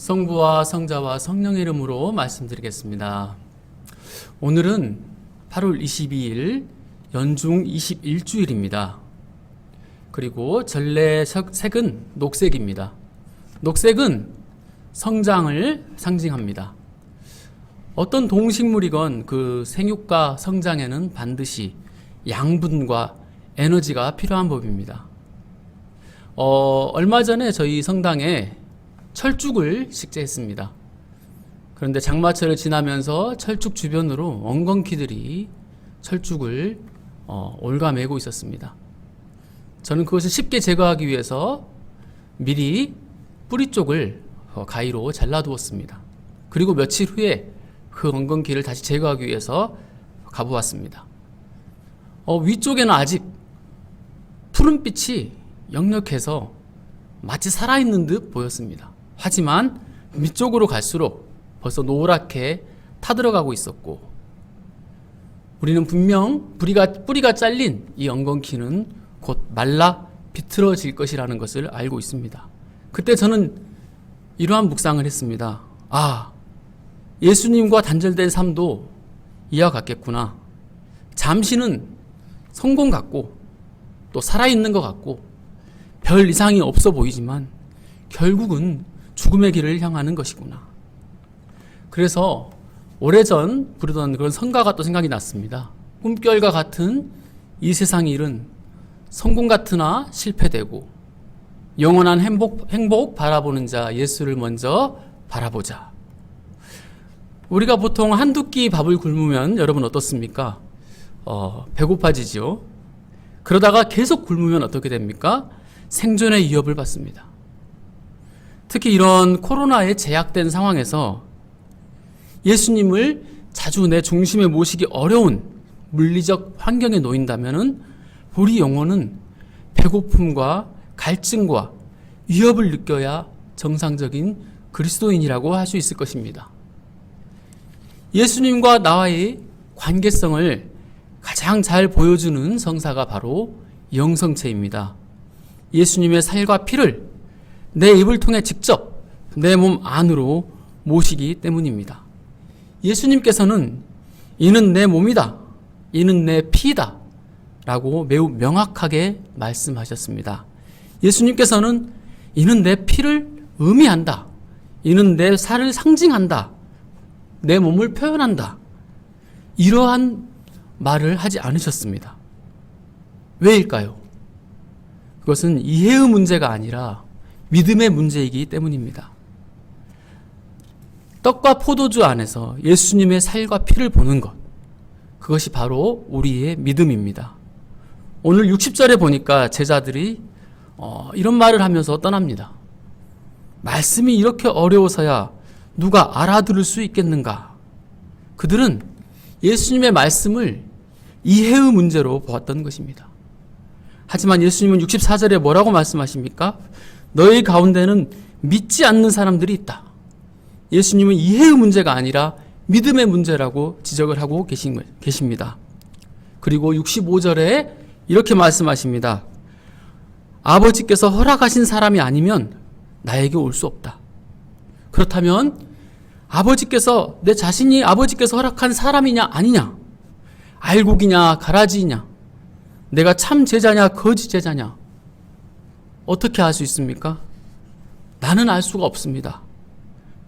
성부와 성자와 성령의 이름으로 말씀드리겠습니다. 오늘은 8월 22일 연중 21주일입니다. 그리고 전래 색은 녹색입니다. 녹색은 성장을 상징합니다. 어떤 동식물이건 그 생육과 성장에는 반드시 양분과 에너지가 필요한 법입니다. 얼마 전에 저희 성당에 철쭉을 식재했습니다. 그런데 장마철을 지나면서 철쭉 주변으로 엉겅퀴들이 철쭉을 올가매고 있었습니다. 저는 그것을 쉽게 제거하기 위해서 미리 뿌리 쪽을 가위로 잘라두었습니다. 그리고 며칠 후에 그 엉겅퀴를 다시 제거하기 위해서 가보았습니다. 위쪽에는 아직 푸른빛이 역력해서 마치 살아있는 듯 보였습니다. 하지만 밑쪽으로 갈수록 벌써 노랗게 타들어가고 있었고, 우리는 분명 뿌리가 잘린 이 엉겅퀴는 곧 말라 비틀어질 것이라는 것을 알고 있습니다. 그때 저는 이러한 묵상을 했습니다. 예수님과 단절된 삶도 이와 같겠구나. 잠시는 성공 같고 또 살아있는 것 같고 별 이상이 없어 보이지만 결국은 죽음의 길을 향하는 것이구나. 그래서 오래전 부르던 그런 성가가 또 생각이 났습니다. 꿈결과 같은 이 세상 일은 성공 같으나 실패되고 영원한 행복 바라보는 자 예수를 먼저 바라보자. 우리가 보통 한두 끼 밥을 굶으면 여러분 어떻습니까? 배고파지죠. 그러다가 계속 굶으면 어떻게 됩니까? 생존의 위협을 받습니다. 특히 이런 코로나에 제약된 상황에서 예수님을 자주 내 중심에 모시기 어려운 물리적 환경에 놓인다면 우리 영혼은 배고픔과 갈증과 위협을 느껴야 정상적인 그리스도인이라고 할 수 있을 것입니다. 예수님과 나와의 관계성을 가장 잘 보여주는 성사가 바로 영성체입니다. 예수님의 살과 피를 내 입을 통해 직접 내 몸 안으로 모시기 때문입니다. 예수님께서는 이는 내 몸이다, 이는 내 피다 라고 매우 명확하게 말씀하셨습니다. 예수님께서는 이는 내 피를 의미한다, 이는 내 살을 상징한다, 내 몸을 표현한다, 이러한 말을 하지 않으셨습니다. 왜일까요? 그것은 이해의 문제가 아니라 믿음의 문제이기 때문입니다. 떡과 포도주 안에서 예수님의 살과 피를 보는 것, 그것이 바로 우리의 믿음입니다. 오늘 60절에 보니까 제자들이 이런 말을 하면서 떠납니다. 말씀이 이렇게 어려워서야 누가 알아들을 수 있겠는가? 그들은 예수님의 말씀을 이해의 문제로 보았던 것입니다. 하지만 예수님은 64절에 뭐라고 말씀하십니까? 너희 가운데는 믿지 않는 사람들이 있다. 예수님은 이해의 문제가 아니라 믿음의 문제라고 지적을 하고 계십니다. 그리고 65절에 이렇게 말씀하십니다. 아버지께서 허락하신 사람이 아니면 나에게 올 수 없다. 그렇다면 아버지께서, 내 자신이 아버지께서 허락한 사람이냐 아니냐, 알곡이냐 가라지냐, 내가 참 제자냐 거짓 제자냐, 어떻게 알 수 있습니까? 나는 알 수가 없습니다.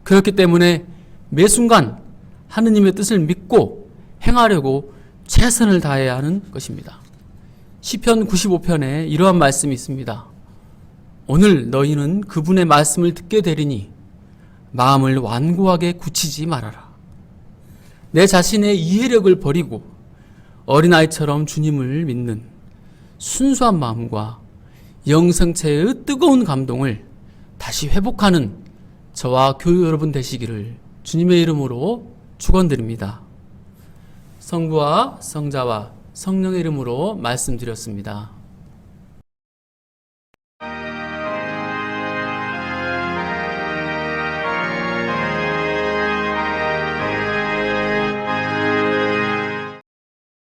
그렇기 때문에 매 순간 하느님의 뜻을 믿고 행하려고 최선을 다해야 하는 것입니다. 시편 95편에 이러한 말씀이 있습니다. 오늘 너희는 그분의 말씀을 듣게 되리니 마음을 완고하게 굳히지 말아라. 내 자신의 이해력을 버리고 어린아이처럼 주님을 믿는 순수한 마음과 영성체의 뜨거운 감동을 다시 회복하는 저와 교회 여러분 되시기를 주님의 이름으로 축원드립니다. 성부와 성자와 성령의 이름으로 말씀드렸습니다.